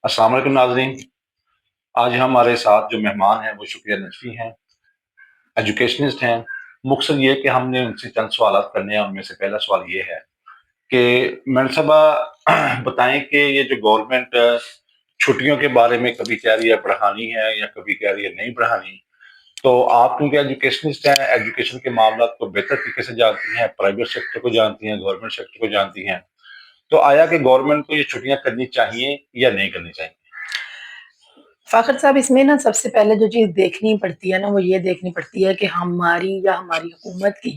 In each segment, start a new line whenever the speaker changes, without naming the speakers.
अस्सलाम वालेकुम नाज़रीन। आज हमारे साथ जो मेहमान हैं वो शुक्रिया नजफी हैं, एजुकेशनिस्ट हैं। मकसद ये है कि हमने उनसे चंद सवालात करने हैं। उनमें से पहला सवाल ये है कि मैडम साहबा बताएं कि ये जो गवर्नमेंट छुट्टियों के बारे में कभी कह रही है बढ़ानी है या कभी कह रही है नहीं बढ़ानी, तो आप क्योंकि एजुकेशनिस्ट हैं, एजुकेशन के मामलों को बेहतर तरीके से जानती हैं, प्राइवेट सेक्टर को जानती हैं, गवर्नमेंट सेक्टर को जानती हैं, तो आया कि गवर्नमेंट को ये छुट्टियां करनी चाहिए या नहीं करनी चाहिए?
फ़ाखर साहब, इसमें ना सबसे पहले जो चीज़ देखनी पड़ती है ना, वो ये देखनी पड़ती है कि हमारी या हमारी हुकूमत की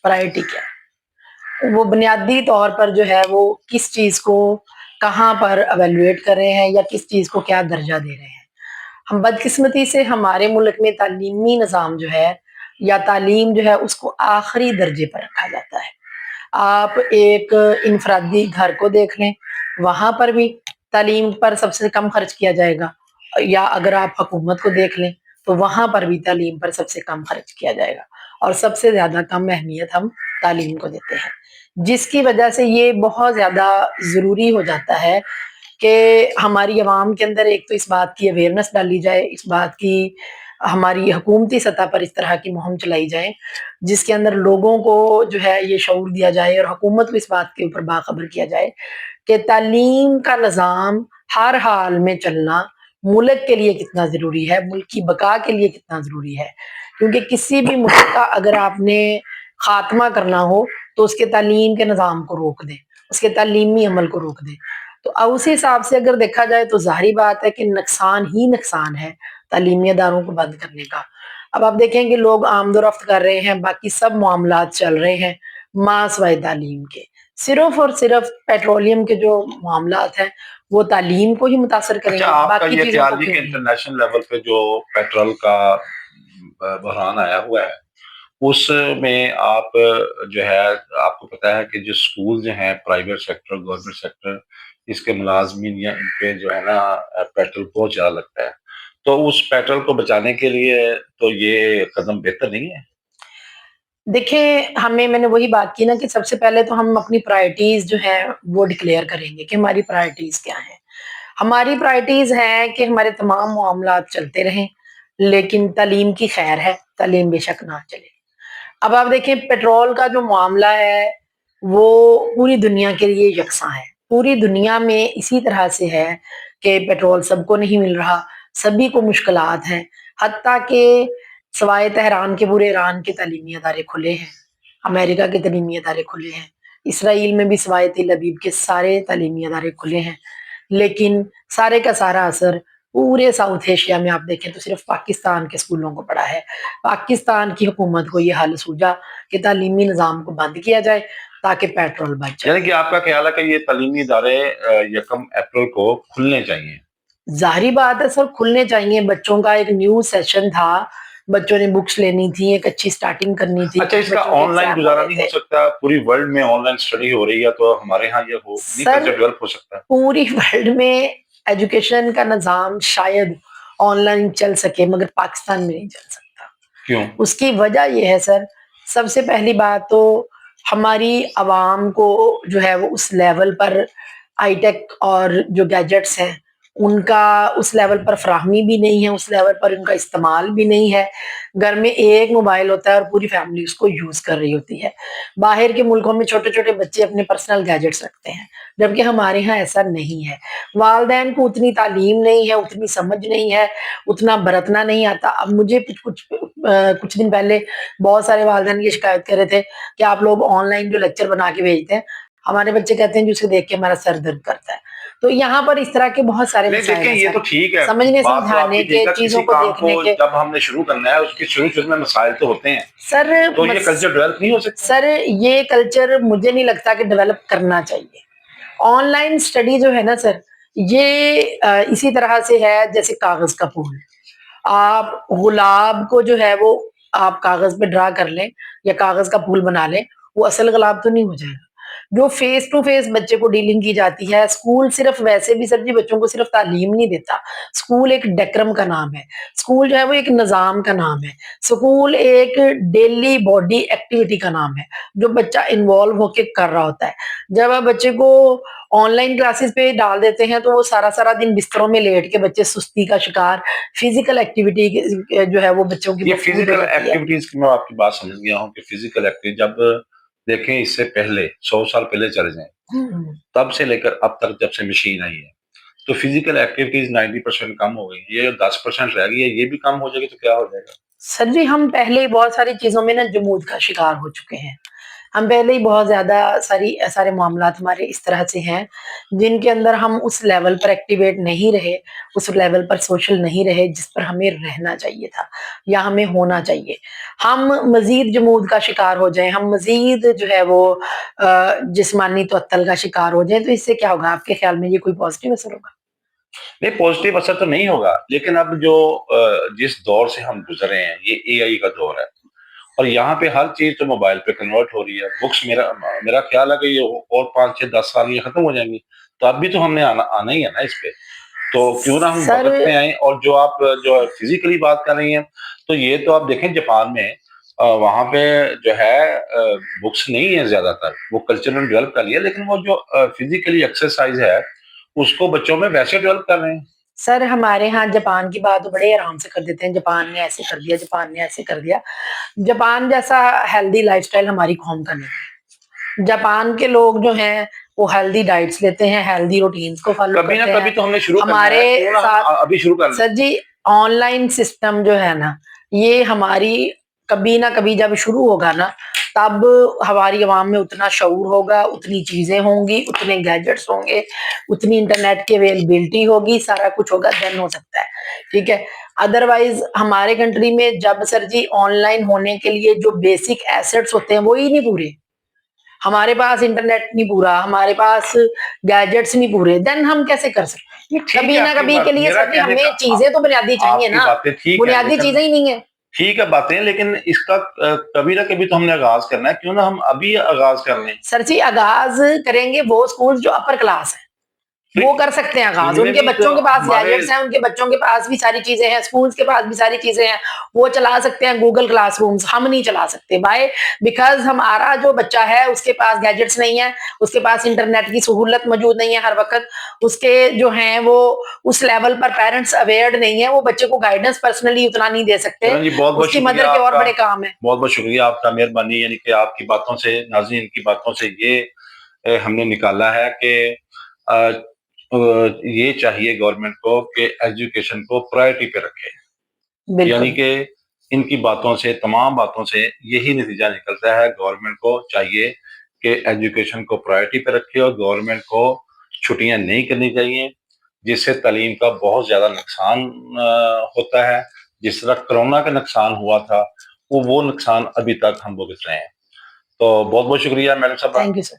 प्रायोरिटी क्या है। वो बुनियादी तौर पर जो है वो किस चीज़ को कहाँ पर इवैल्यूएट कर रहे हैं या किस चीज़ को क्या दर्जा दे रहे हैं। हम बदकिस्मती से हमारे मुल्क में तालीमी निज़ाम जो है या तालीम जो है उसको आखिरी दर्जे पर रखा जाता है। आप एक इनफरादी घर को देख लें, वहाँ पर भी तालीम पर सबसे कम खर्च किया जाएगा, या अगर आप हुकूमत को देख लें, तो वहाँ पर भी तालीम पर सबसे कम खर्च किया जाएगा और सबसे ज़्यादा कम अहमियत हम तालीम को देते हैं। जिसकी वजह से ये बहुत ज़्यादा ज़रूरी हो जाता है कि हमारी अवाम के अंदर एक तो इस बात की अवेयरनेस डाली जाए, इस बात की हमारी हुकूमती सतह पर इस तरह की मुहिम चलाई जाए, जिसके अंदर लोगों को जो है ये शऊर दिया जाए और हुकूमत को इस बात के ऊपर बाखबर किया जाए कि तालीम का निज़ाम हर हाल में चलना मुल्क के लिए कितना ज़रूरी है, मुल्क की बका के लिए कितना ज़रूरी है। क्योंकि किसी भी मुल्क का अगर आपने खात्मा करना हो, तो उसके तालीम के निज़ाम को रोक दें, उसके तालीमी अमल को रोक दें। तो उस हिसाब से अगर देखा जाए तो ज़ाहिर बात है कि नुकसान ही नुकसान है तालीमी इदारों को बंद करने का। अब आप देखें कि लोग आमदोरफ्त कर रहे हैं, बाकी सब मामलात चल रहे हैं, माँ सिवाय तालीम के। सिर्फ़ और सिर्फ़ पेट्रोलियम के जो मामलात हैं, वो तालीम को ही मुतासिर
अच्छा,
करेंगे,
आपका
बाकी
ये
चीज़ों
ख्याल
को
है
क्यों
कि
नहीं?
इंटरनेशनल लेवल पे जो पेट्रोल का बहरान आया हुआ है, उसमें आप जो है, आपको पता है कि जो स्कूल जो हैं प्राइवेट सेक्टर, गवर्नमेंट सेक्टर, इसके मुलाजमीन या इन पे जो है ना पेट्रोल बहुत ज़्यादा लगता है। तो उस पेट्रोल को बचाने के लिए तो ये कदम बेहतर नहीं है?
देखिए, मैंने वही बात की ना कि सबसे पहले तो हम अपनी प्रायोरिटीज़ जो हैं, वो डिक्लेयर करेंगे कि हमारी प्रायोरिटीज़ क्या हैं। हमारी प्रायोरिटीज़ हैं कि हमारे तमाम मामलात चलते रहें, लेकिन तालीम की खैर है, तालीम बेशक ना चले। अब आप देखें, पेट्रोल का जो मामला है, वो पूरी दुनिया के लिए यकसां है। पूरी दुनिया में इसी तरह से है कि पेट्रोल सबको नहीं मिल रहा, सभी को मुश्किलात हैं। हत्ता कि सवाए तेहरान के पूरे ईरान के तालीमी अदारे खुले हैं, अमेरिका के तालीमी अदारे खुले हैं, इसराइल में भी सवाए तेल अवीव के सारे तालीमी अदारे खुले हैं। लेकिन सारे का सारा असर पूरे साउथ एशिया में आप देखें तो सिर्फ़ पाकिस्तान के स्कूलों को पड़ा है। पाकिस्तान की हुकूमत को ये हल सूझा कि तालीमी निज़ाम को बंद किया जाए ताकि पेट्रोल बच
यानी
जाए।
कि आपका ख्याल है कि ये तालीमी इदारे यकम अप्रैल को खुलने चाहिए?
ज़ाहिर बात है सर, खुलने चाहिए। बच्चों का एक न्यू सेशन था, बच्चों ने बुक्स लेनी थी, एक अच्छी स्टार्टिंग करनी थी,
अच्छा,
कुछ
इसका
बच्चों के
ऑनलाइन
एग्ज़ाम
गुज़ारा
होने
नहीं हो
थे।
सकता? पूरी वर्ल्ड में ऑनलाइन स्टडी हो रही है, तो हमारे यहाँ ये हो नहीं,
सर,
कल्चर डेवलप हो सकता है?
पूरी वर्ल्ड में एजुकेशन का निज़ाम शायद ऑनलाइन चल सके, मगर पाकिस्तान में नहीं चल सकता।
क्यों?
उसकी वजह ये है सर, सबसे पहली बात तो हमारी अवाम को जो है वो उस लेवल पर हाईटेक और जो गैजेट्स हैं, उनका उस लेवल पर फ़राहमी भी नहीं है, उस लेवल पर उनका इस्तेमाल भी नहीं है। घर में एक मोबाइल होता है और पूरी फैमिली उसको यूज़ कर रही होती है। बाहर के मुल्कों में छोटे-छोटे बच्चे अपने पर्सनल गैजेट्स रखते हैं, जबकि हमारे यहाँ ऐसा नहीं है। वालिदैन को उतनी तालीम नहीं है, उतनी समझ नहीं है, उतना बरतना नहीं आता। अब मुझे कुछ दिन पहले बहुत सारे वालिदैन ये शिकायत कर रहे थे कि आप लोग ऑनलाइन जो लेक्चर बना के भेजते हैं, हमारे बच्चे कहते हैं जी उसे देख के हमारा सर दर्द करता है। तो यहाँ पर इस तरह के बहुत सारे
नहीं,
मसाइल
देखें,
हैं
ये
सर,
तो ठीक है,
समझने
बात तो आपकी
समझाने के,
ठीक है, किसी
चीज़ों को
काम को
देखने के।
जब हमने शुरू करना है, उसके शुरू-शुरू में मसाइल तो होते हैं,
सर
तो ये
मस
कल्चर डेवलप नहीं हो सकता?
सर, ये कल्चर मुझे नहीं लगता कि डेवलप करना चाहिए। ऑनलाइन स्टडी जो है ना सर, ये इसी तरह से है जैसे कागज़ का फूल। आप गुलाब को जो है वो आप कागज़ पे ड्रा कर लें या कागज़ का फूल बना लें, वो असल गुलाब तो नहीं हो जाएगा। जो फेस टू फेस बच्चे को डीलिंग की जाती है। स्कूल सिर्फ वैसे भी सर जी बच्चों को सिर्फ तालीम नहीं देता, स्कूल एक डेकरम का नाम है, स्कूल जो है वो एक निज़ाम का नाम है, स्कूल एक डेली बॉडी एक्टिविटी का नाम है, जो बच्चा इन्वॉल्व होके कर रहा होता है। जब आप बच्चे को ऑनलाइन क्लासेस पे डाल देते हैं तो वो सारा-सारा दिन बिस्तरों में लेट के बच्चे सुस्ती का शिकार, फिजिकल एक्टिविटी जो है वो बच्चों की
ये
मफकूद हो
फिजिकल
जाती है।
एक्टिविटीज की मैं आपकी बात समझ गया हूँ कि फिजिकल एक्टिविटी जब देखें इससे पहले 100 साल पहले चले जाएं,
हुँ।
तब से लेकर अब तक जब से मशीन आई है तो फिजिकल एक्टिविटीज 90% कम हो गई, ये 10% रह गई है, ये भी कम हो जाएगी तो क्या हो जाएगा?
सर जी, हम पहले ही बहुत सारी चीज़ों में ना जमूद का शिकार हो चुके हैं। हम पहले ही बहुत ज़्यादा सारे मामलात हमारे इस तरह से हैं, जिनके अंदर हम उस लेवल पर एक्टिवेट नहीं रहे, उस लेवल पर सोशल नहीं रहे, जिस पर हमें रहना चाहिए था या हमें होना चाहिए। हम मज़ीद जमूद का शिकार हो जाएँ, हम मज़ीद जो है वो जिस्मानी तवत्तल का शिकार हो जाएँ, तो इससे क्या होगा? आपके ख़्याल में ये कोई पॉज़िटिव असर होगा?
नहीं, पॉजिटिव असर तो नहीं होगा, लेकिन अब जो जिस दौर से हम गुजर रहे हैं ये एआई का दौर है और यहाँ पे हर चीज तो मोबाइल पे कन्वर्ट हो रही है। बुक्स मेरा मेरा ख्याल है कि ये और 5 6 10 साल ये खत्म हो जाएंगी, तो अब भी तो हमने आना आना ही है ना इस पे। तो क्यों ना हम
सर
वक्त पे आए। और जो आप जो फिजिकली बात कर रही हैं, तो ये तो आप देखें जापान में वहाँ पे जो है बुक्स नहीं है ज्यादातर, वो कल्चरल डेवलप कर लिया, लेकिन वो जो फिजिकली एक्सरसाइज है उसको बच्चों में वैसे डेवलप कर रहे हैं।
सर हमारे यहाँ जापान की बात बड़े आराम से कर देते हैं, जापान ने ऐसे कर दिया, जापान ने ऐसे कर दिया। जापान जैसा हेल्दी लाइफ़स्टाइल हमारी कौम का नहीं है। जापान के लोग जो हैं, वो हेल्दी डाइट्स लेते हैं, हेल्दी रूटीन्स को फ़ॉलो
कभी ना
करते
कभी
हैं।
तो हमने शुरू करना है,
हमारे
क्यों ना हम
साथ
अभी शुरू कर लें।
सर जी ऑनलाइन सिस्टम जो है ना, ये हमारी कभी ना कभी जब शुरू होगा ना, तब हमारी अवाम में उतना शऊर होगा, उतनी चीज़ें होंगी, उतने गैजेट्स होंगे, उतनी इंटरनेट की अवेलेबिलिटी होगी, सारा कुछ होगा, देन हो सकता है, ठीक है? अदरवाइज़ हमारे कंट्री में जब सर जी ऑनलाइन होने के लिए जो बेसिक एसेट्स होते हैं, वो ही नहीं पूरे। हमारे पास इंटरनेट नहीं पूरा, हमारे पास गैजेट्स नहीं पूरे, देन हम कैसे कर सकते हैं?
ये ठीक
कभी
है
ना
आपकी
कभी
बात,
के लिए
मेरा
सर जी
कहने का
हमें चीज़ें तो बुनियादी चाहिए
आपकी
ना,
बातें ठीक है,
बुनियादी
लेकिन
चीज़ें ही नहीं है।
ठीक है बातें, लेकिन इसका कभी ना कभी तो हमने आगाज करना है, क्यों ना हम अभी आगाज कर लें।
सर जी आगाज़ करेंगे वो स्कूल जो अपर क्लास है, वो कर सकते हैं आगाज़,
इनमें
उनके
भी तो
बच्चों के पास
हमारे
गैजेट्स हैं, उनके बच्चों के पास भी सारी चीज़ें हैं, स्कूल्स के पास भी सारी चीज़ें हैं, वो चला सकते हैं गूगल क्लासरूम्स, हम नहीं चला सकते। व्हाई? बिकॉज़ हमारा जो बच्चा है उसके पास गैजेट्स नहीं है, उसके पास इंटरनेट की सहूलत मौजूद नहीं है हर वक़्त, उसके जो हैं वो उस लेवल पर पेरेंट्स अवेयर्ड नहीं है, वो बच्चे को गाइडेंस पर्सनली उतना नहीं दे सकते,
किरण जी बहुत-बहुत
उसकी
शुक्रिया
मदर के और
आपका,
बड़े काम हैं।
बहुत-बहुत शुक्रिया आपका, मेहरबानी। यानी कि आपकी बातों से, नाज़रीन की बातों से ये हमने निकाला है कि अ ये चाहिए गवर्नमेंट को कि एजुकेशन को प्रायोरिटी पे रखे। यानी
बिल्कुल,
कि इनकी बातों से, तमाम बातों से यही नतीजा निकलता है, गवर्नमेंट को चाहिए कि एजुकेशन को प्रायोरिटी पे रखे और गवर्नमेंट को छुट्टियां नहीं करनी चाहिए, जिससे तालीम का बहुत ज़्यादा नुकसान होता है। जिस तरह कोरोना का नुकसान हुआ था, वो नुकसान अभी तक हम भुगत रहे हैं। तो बहुत-बहुत शुक्रिया मैडम साहबा।
Thank you sir.